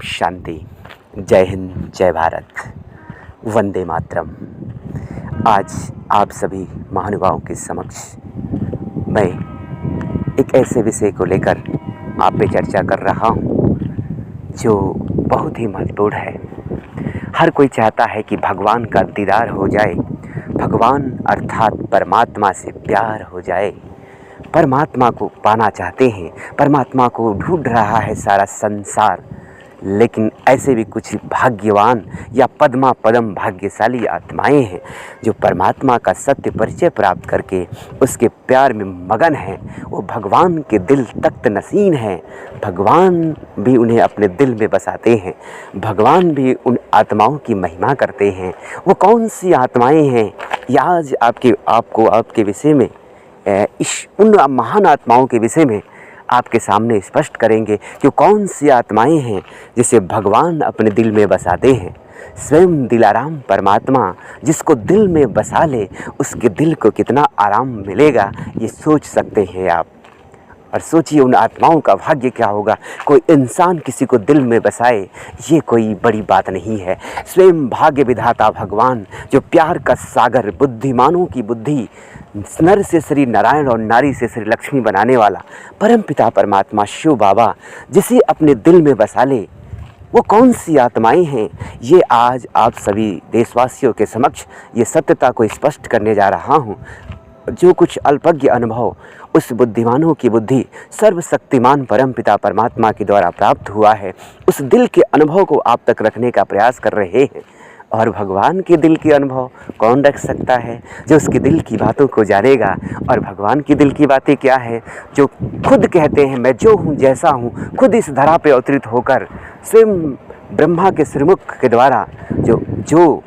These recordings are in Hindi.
शांति। जय हिंद, जय भारत, वंदे मातरम। आज आप सभी महानुभावों के समक्ष मैं एक ऐसे विषय को लेकर आप पे चर्चा कर रहा हूँ जो बहुत ही महत्वपूर्ण है। हर कोई चाहता है कि भगवान का दीदार हो जाए, भगवान अर्थात परमात्मा से प्यार हो जाए। परमात्मा को पाना चाहते हैं, परमात्मा को ढूंढ रहा है सारा संसार। लेकिन ऐसे भी कुछ भाग्यवान या पदम भाग्यशाली आत्माएं हैं जो परमात्मा का सत्य परिचय प्राप्त करके उसके प्यार में मगन हैं। वो भगवान के दिल तख्त नसीन हैं, भगवान भी उन्हें अपने दिल में बसाते हैं, भगवान भी उन आत्माओं की महिमा करते हैं। वो कौन सी आत्माएं हैं, ये आज आपके विषय में उन महान आत्माओं के विषय में आपके सामने स्पष्ट करेंगे कि कौन सी आत्माएं हैं जिसे भगवान अपने दिल में बसाते हैं। स्वयं दिलाराम परमात्मा जिसको दिल में बसा ले, उसके दिल को कितना आराम मिलेगा ये सोच सकते हैं आप। और सोचिए उन आत्माओं का भाग्य क्या होगा। कोई इंसान किसी को दिल में बसाए, ये कोई बड़ी बात नहीं है। स्वयं भाग्य विधाता भगवान जो प्यार का सागर, बुद्धिमानों की बुद्धि, नर से श्री नारायण और नारी से श्री लक्ष्मी बनाने वाला परमपिता परमात्मा शिव बाबा जिसे अपने दिल में बसा ले, वो कौन सी आत्माएं हैं, ये आज आप सभी देशवासियों के समक्ष ये सत्यता को स्पष्ट करने जा रहा हूँ। जो कुछ अल्पज्ञ अनुभव उस बुद्धिमानों की बुद्धि सर्वशक्तिमान परमपिता परमात्मा के द्वारा प्राप्त हुआ है, उस दिल के अनुभव को आप तक रखने का प्रयास कर रहे हैं। और भगवान के दिल के अनुभव कौन रख सकता है? जो उसके दिल की बातों को जानेगा। और भगवान की दिल की बातें क्या है? जो खुद कहते हैं मैं जो हूँ जैसा हूँ, खुद इस धरा पे अवतरित होकर स्वयं ब्रह्मा के श्रीमुख के द्वारा जो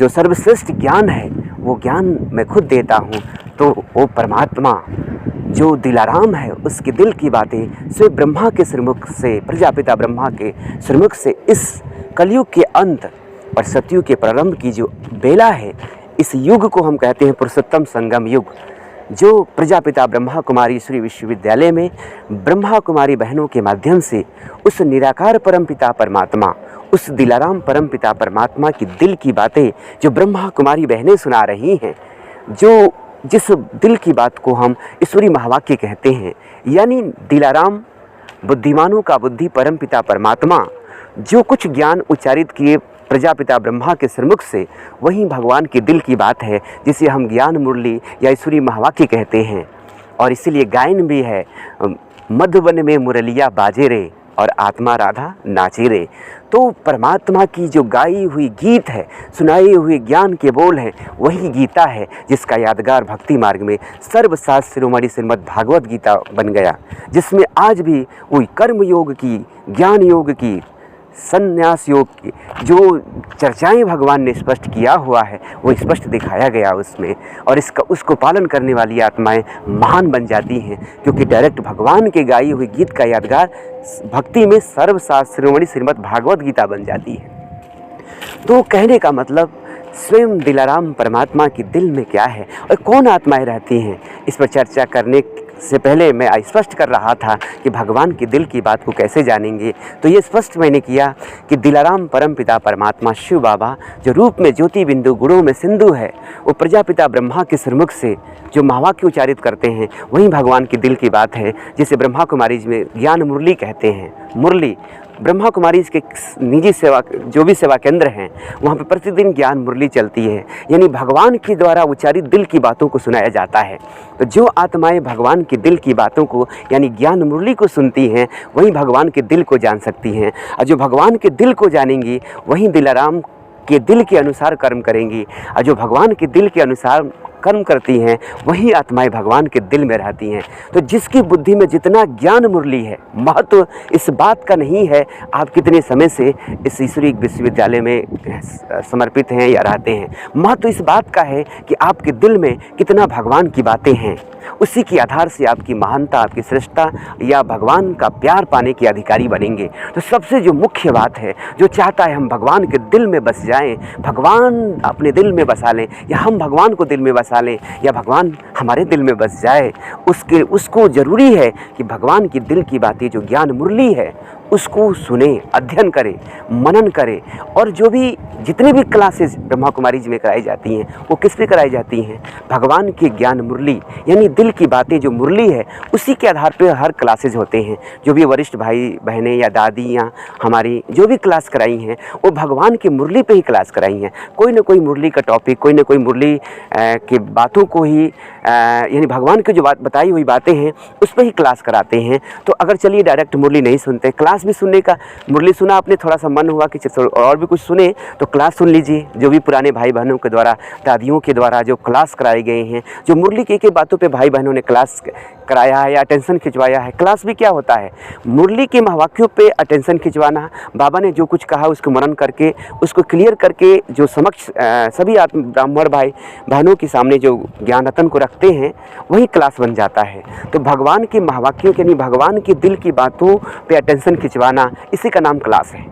सर्वश्रेष्ठ ज्ञान है वो ज्ञान मैं खुद देता हूँ। तो वो परमात्मा जो दिलाराम है उसके दिल की बातें स्वयं ब्रह्मा के श्रीमुख से, प्रजापिता ब्रह्मा के श्रीमुख से इस कलयुग के अंत और सतयुग के प्रारंभ की जो बेला है, इस युग को हम कहते हैं पुरुषोत्तम संगम युग। जो प्रजापिता ब्रह्मा कुमारी ईश्वरी विश्वविद्यालय में ब्रह्मा कुमारी बहनों के माध्यम से उस निराकार परमपिता परमात्मा, उस दिलाराम परमपिता परमात्मा की दिल की बातें जो ब्रह्मा कुमारी बहनें सुना रही हैं, जो जिस दिल की बात को हम ईश्वरी महावाक्य कहते हैं, यानी दिलाराम बुद्धिमानों का बुद्धि परमपिता परमात्मा जो कुछ ज्ञान उच्चारित किए प्रजापिता ब्रह्मा के श्रीमुख से, वही भगवान के दिल की बात है जिसे हम ज्ञान मुरली या ईश्वरी महावाक्य कहते हैं। और इसीलिए गायन भी है, मधुवन में मुरलिया बाजे रे और आत्मा राधा नाचे रे। तो परमात्मा की जो गाई हुई गीत है, सुनाए हुए ज्ञान के बोल हैं, वही गीता है जिसका यादगार भक्ति मार्ग में सर्वशास्त्र शिरोमणि श्रीमद् भागवत गीता बन गया, जिसमें आज भी वही कर्म योग की, ज्ञान योग की, संन्यास योग की जो चर्चाएं भगवान ने स्पष्ट किया हुआ है वो स्पष्ट दिखाया गया उसमें। और उसको पालन करने वाली आत्माएं महान बन जाती हैं, क्योंकि डायरेक्ट भगवान के गाई हुई गीत का यादगार भक्ति में सर्वशास्त्र शिरोमणि श्रीमद् भागवत गीता बन जाती है। तो कहने का मतलब स्वयं दिलाराम परमात्मा की दिल में क्या है और कौन आत्माएं रहती हैं, इस पर चर्चा करने से पहले मैं स्पष्ट कर रहा था कि भगवान के दिल की बात को कैसे जानेंगे। तो ये स्पष्ट मैंने किया कि दिलाराम परमपिता परमात्मा शिव बाबा जो रूप में ज्योति बिंदु, गुणों में सिंधु है, वो प्रजापिता ब्रह्मा के श्रीमुख से जो महावाक्य उच्चारित करते हैं वही भगवान के दिल की बात है, जिसे ब्रह्मा कुमारी में ज्ञान मुरली कहते हैं। मुरली ब्रह्मा कुमारी के निजी सेवा, जो भी सेवा केंद्र हैं, वहाँ पे प्रतिदिन ज्ञान मुरली चलती है, यानी भगवान के द्वारा उच्चारित दिल की बातों को सुनाया जाता है। तो जो आत्माएं भगवान के दिल की बातों को यानी ज्ञान मुरली को सुनती हैं, वही भगवान के दिल को जान सकती हैं। और जो भगवान के दिल को जानेंगी वही दिलाराम के दिल के अनुसार कर्म करेंगी। और जो भगवान के दिल के अनुसार कर्म करती हैं वही आत्माएं भगवान के दिल में रहती हैं। तो जिसकी बुद्धि में जितना ज्ञान मुरली है, महत्व इस बात का नहीं है आप कितने समय से इस ईश्वरी विश्वविद्यालय में समर्पित हैं या रहते हैं, महत्व इस बात का है कि आपके दिल में कितना भगवान की बातें हैं। उसी के आधार से आपकी महानता, आपकी श्रेष्ठता या भगवान का प्यार पाने के अधिकारी बनेंगे। तो सबसे जो मुख्य बात है, जो चाहता है हम भगवान के दिल में बस जाएं, भगवान अपने दिल में बसा लें, या हम भगवान को दिल में बसा लें, या भगवान हमारे दिल में बस जाए, उसको ज़रूरी है कि भगवान की दिल की बातें जो ज्ञान मुरली है उसको सुने, अध्ययन करें, मनन करें। और जो भी जितनी भी क्लासेस ब्रह्मा कुमारी जी में कराई जाती हैं वो किस पे कराई जाती हैं? भगवान की ज्ञान मुरली, यानी दिल की बातें जो मुरली है उसी के आधार पे हर क्लासेज होते हैं। जो भी वरिष्ठ भाई बहनें या दादी या हमारी जो भी क्लास कराई हैं वो भगवान की मुरली पे ही क्लास कराई हैं। कोई ना कोई मुरली का टॉपिक, कोई ना कोई मुरली की बातों को ही यानी भगवान की जो बात बताई हुई बातें हैं उस पर ही क्लास कराते हैं। तो अगर चलिए डायरेक्ट मुरली नहीं सुनते, क्लास भी सुनने का, मुरली सुना आपने, थोड़ा सा मन हुआ कि और भी कुछ सुने तो क्लास सुन लीजिए। जो भी पुराने भाई बहनों के द्वारा, दादियों के द्वारा जो क्लास कराए गए हैं, जो मुरली की बातों पे भाई बहनों ने क्लास कराया है या अटेंशन खिंचवाया है। क्लास भी क्या होता है? मुरली के महावाक्यों पे अटेंशन खिंचवाना, बाबा ने जो कुछ कहा उसको मनन करके, उसको क्लियर करके जो समक्ष सभी ब्राह्मण भाई बहनों के सामने जो ज्ञान रतन को रखते हैं वही क्लास बन जाता है। तो भगवान के महावाक्यों यानी भगवान के दिल की बातों पे अटेंशन खिंचवाना, इसी का नाम क्लास है।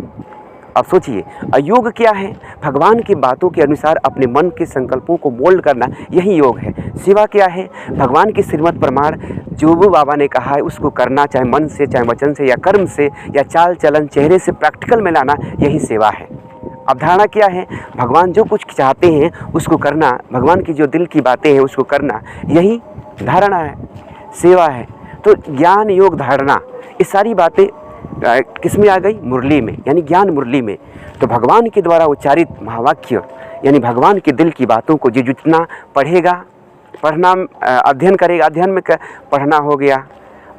अब सोचिए, योग क्या है? भगवान की बातों के अनुसार अपने मन के संकल्पों को मोल्ड करना, यही योग है। सेवा क्या है? भगवान की श्रीमत प्रमाण जो वो बाबा ने कहा है उसको करना, चाहे मन से, चाहे वचन से या कर्म से या चाल चलन चेहरे से प्रैक्टिकल में लाना, यही सेवा है। अवधारणा क्या है? भगवान जो कुछ चाहते हैं उसको करना, भगवान की जो दिल की बातें हैं उसको करना, यही धारणा है, सेवा है। तो ज्ञान योग धारणा, ये सारी बातें किस में आ गई? मुरली में, यानी ज्ञान मुरली में। तो भगवान के द्वारा उच्चारित महावाक्य यानी भगवान के दिल की बातों को जो जितना पढ़ेगा, पढ़ना अध्ययन करेगा, अध्ययन में पढ़ना हो गया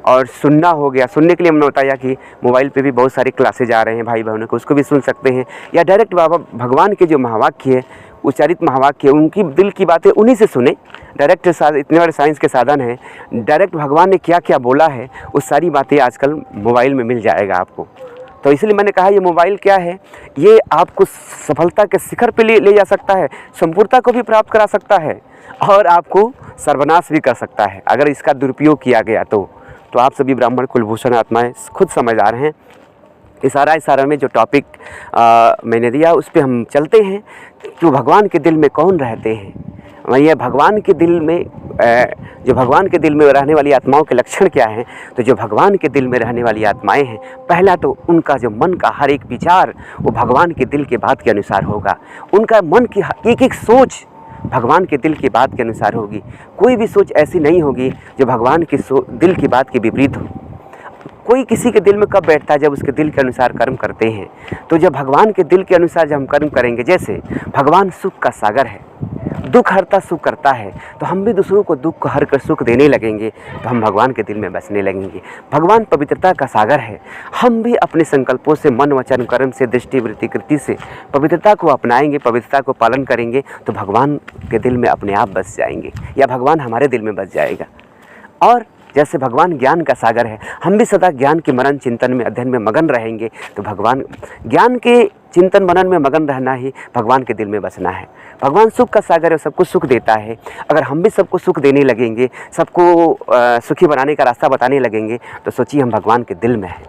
और सुनना हो गया। सुनने के लिए हमने बताया कि मोबाइल पे भी बहुत सारे क्लासेज आ रहे हैं भाई बहनों को, उसको भी सुन सकते हैं। या डायरेक्ट बाबा भगवान के जो महावाक्य है, उच्चारित महावाक्य, उनकी दिल की बातें उन्हीं से सुने। डायरेक्ट इतने बड़े साइंस के साधन हैं, डायरेक्ट भगवान ने क्या क्या बोला है वो सारी बातें आजकल मोबाइल में मिल जाएगा आपको। तो इसलिए मैंने कहा ये मोबाइल क्या है, ये आपको सफलता के शिखर पे ले जा सकता है, संपूर्णता को भी प्राप्त करा सकता है और आपको सर्वनाश भी कर सकता है अगर इसका दुरुपयोग किया गया तो आप सभी ब्राह्मण कुलभूषण आत्माएं खुद समझदार हैं। इशारा में जो टॉपिक मैंने दिया उस पर हम चलते हैं। जो भगवान के दिल में कौन रहते हैं, ये भगवान के दिल में जो भगवान के दिल में रहने वाली आत्माओं के लक्षण क्या हैं? तो जो भगवान के दिल में रहने वाली आत्माएं हैं, पहला तो उनका जो मन का हर एक विचार वो भगवान के दिल के बात के अनुसार होगा। उनका मन की एक एक सोच भगवान के दिल की बात के अनुसार होगी। कोई भी सोच ऐसी नहीं होगी जो भगवान के दिल की बात के विपरीत हो। कोई किसी के दिल में कब बैठता है? जब उसके दिल के अनुसार कर्म करते हैं। तो जब भगवान के दिल के अनुसार जब हम कर्म करेंगे, जैसे भगवान सुख का सागर है, दुख हरता सुख करता है, तो हम भी दूसरों को दुख को हर कर सुख देने लगेंगे, तो हम भगवान के दिल में बसने लगेंगे। भगवान पवित्रता का सागर है, हम भी अपने संकल्पों से, मन वचन कर्म से, दृष्टि वृत्ति कृति से पवित्रता को अपनाएंगे, पवित्रता को पालन करेंगे, तो भगवान के दिल में अपने आप बस जाएंगे या भगवान हमारे दिल में बस जाएगा। और जैसे भगवान ज्ञान का सागर है, हम भी सदा ज्ञान के मनन चिंतन में, अध्ययन में मगन रहेंगे, तो भगवान ज्ञान के चिंतन मनन में मगन रहना ही भगवान के दिल में बसना है। भगवान सुख का सागर है, सबको सुख देता है। अगर हम भी सबको सुख देने लगेंगे, सबको सुखी बनाने का रास्ता बताने लगेंगे, तो सोचिए हम भगवान के दिल में हैं।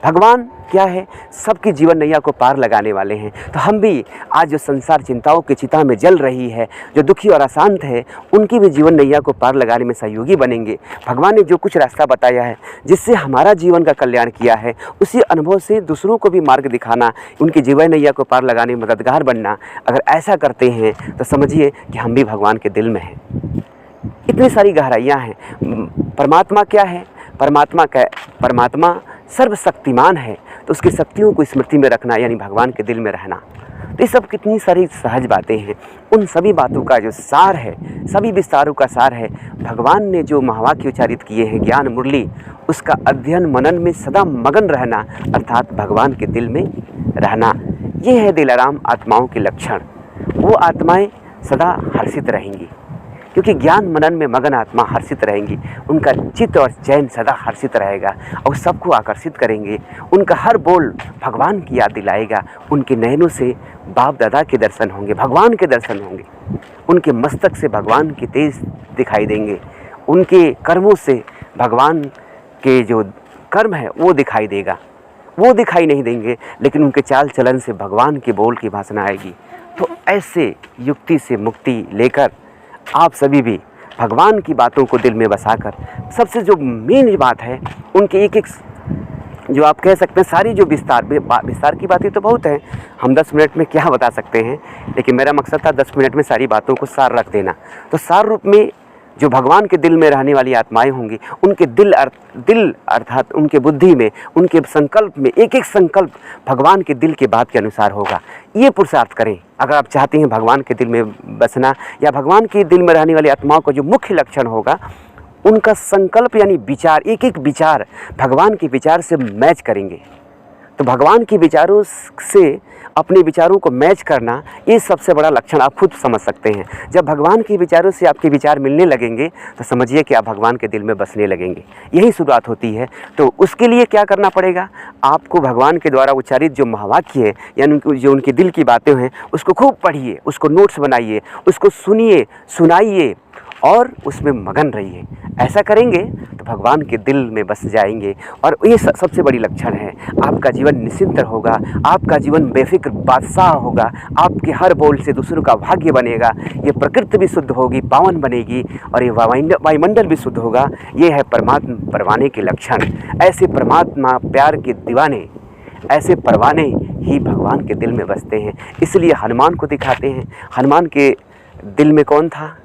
भगवान क्या है? सबकी जीवन नैया को पार लगाने वाले हैं। तो हम भी आज जो संसार चिंताओं की चिता में जल रही है, जो दुखी और अशांत है, उनकी भी जीवन नैया को पार लगाने में सहयोगी बनेंगे। भगवान ने जो कुछ रास्ता बताया है, जिससे हमारा जीवन का कल्याण किया है, उसी अनुभव से दूसरों को भी मार्ग दिखाना, उनकी जीवन नैया को पार लगाने में मददगार बनना, अगर ऐसा करते हैं तो समझिए कि हम भी भगवान के दिल में हैं। इतनी सारी गहराइयाँ हैं। परमात्मा क्या है? परमात्मा सर्वशक्तिमान है, तो उसकी शक्तियों को स्मृति में रखना यानी भगवान के दिल में रहना। तो ये सब कितनी सारी सहज बातें हैं। उन सभी बातों का जो सार है, सभी विस्तारों का सार है, भगवान ने जो महावाक्य उच्चारित किए हैं ज्ञान मुरली, उसका अध्ययन मनन में सदा मगन रहना, अर्थात भगवान के दिल में रहना। ये है दिलाराम आत्माओं के लक्षण। वो आत्माएं सदा हर्षित रहेंगी, क्योंकि ज्ञान मनन में मगन आत्मा हर्षित रहेंगी। उनका चित्त और चैन सदा हर्षित रहेगा और सबको आकर्षित करेंगे। उनका हर बोल भगवान की याद दिलाएगा। उनके नयनों से बाप दादा के दर्शन होंगे, भगवान के दर्शन होंगे। उनके मस्तक से भगवान की तेज दिखाई देंगे। उनके कर्मों से भगवान के जो कर्म है वो दिखाई देगा। वो दिखाई नहीं देंगे, लेकिन उनके चाल चलन से भगवान के बोल की भाषा आएगी। तो ऐसे युक्ति से मुक्ति लेकर आप सभी भी भगवान की बातों को दिल में बसाकर, सबसे जो मेन बात है, उनके एक एक जो आप कह सकते हैं सारी जो विस्तार की बातें तो बहुत हैं, हम 10 मिनट में क्या बता सकते हैं, लेकिन मेरा मकसद था 10 मिनट में सारी बातों को सार रख देना। तो सार रूप में जो भगवान के दिल में रहने वाली आत्माएं होंगी, उनके दिल अर्थात उनके बुद्धि में, उनके संकल्प में, एक एक संकल्प भगवान के दिल के बात के अनुसार होगा। ये पुरुषार्थ करें अगर आप चाहते हैं भगवान के दिल में बसना, या भगवान के दिल में रहने वाली आत्माओं का जो मुख्य लक्षण होगा, उनका संकल्प यानी विचार, एक एक विचार भगवान के विचार से मैच करेंगे। तो भगवान के विचारों से अपने विचारों को मैच करना, ये सबसे बड़ा लक्षण आप खुद समझ सकते हैं। जब भगवान के विचारों से आपके विचार मिलने लगेंगे तो समझिए कि आप भगवान के दिल में बसने लगेंगे। यही शुरुआत होती है। तो उसके लिए क्या करना पड़ेगा, आपको भगवान के द्वारा उच्चारित जो महावाक्य है, यानी जो उनके दिल की बातें हैं, उसको खूब पढ़िए, उसको नोट्स बनाइए, उसको सुनिए, सुनाइए और उसमें मगन रहिए। ऐसा करेंगे तो भगवान के दिल में बस जाएंगे, और ये सबसे बड़ी लक्षण है। आपका जीवन निश्चिंत होगा, आपका जीवन बेफिक्र बादशाह होगा, आपके हर बोल से दूसरों का भाग्य बनेगा, ये प्रकृति भी शुद्ध होगी, पावन बनेगी, और ये वायुमंडल भी शुद्ध होगा। ये है परमात्मा परवाने के लक्षण। ऐसे परमात्मा प्यार के दीवाने, ऐसे परवाने ही भगवान के दिल में बसते हैं। इसलिए हनुमान को दिखाते हैं। हनुमान के दिल में कौन था,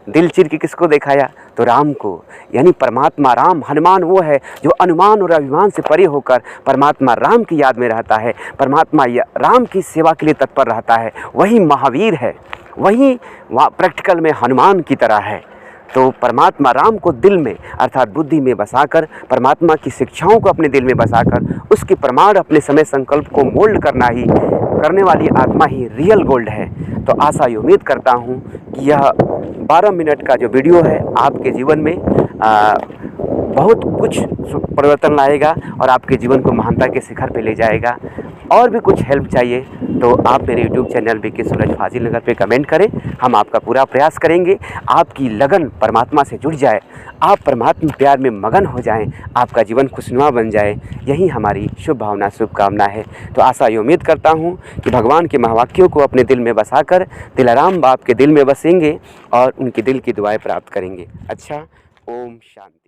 दिल चीर के किसको दिखाया, तो राम को, यानी परमात्मा राम। हनुमान वो है जो अनुमान और अभिमान से परे होकर परमात्मा राम की याद में रहता है, परमात्मा राम की सेवा के लिए तत्पर रहता है। वही महावीर है, वही प्रैक्टिकल में हनुमान की तरह है। तो परमात्मा राम को दिल में अर्थात बुद्धि में बसाकर, परमात्मा की शिक्षाओं को अपने दिल में बसाकर, उसके प्रमाण अपने समय संकल्प को मोल्ड करने वाली आत्मा ही रियल गोल्ड है। तो आशा उम्मीद करता हूँ कि यह 12 मिनट का जो वीडियो है आपके जीवन में बहुत कुछ परिवर्तन लाएगा और आपके जीवन को महानता के शिखर पे ले जाएगा। और भी कुछ हेल्प चाहिए तो आप मेरे यूट्यूब चैनल बीके सूरज फाजिल नगर पे कमेंट करें। हम आपका पूरा प्रयास करेंगे, आपकी लगन परमात्मा से जुड़ जाए, आप परमात्मा प्यार में मगन हो जाएं, आपका जीवन खुशनुमा बन जाए। यही हमारी शुभ भावना, शुभकामना है। तो आशा ये उम्मीद करता हूँ कि भगवान के महावाक्यों को अपने दिल में बसाकर दिलाराम बाप के दिल में बसेंगे और उनके दिल की दुआएं प्राप्त करेंगे। अच्छा, ओम शांति।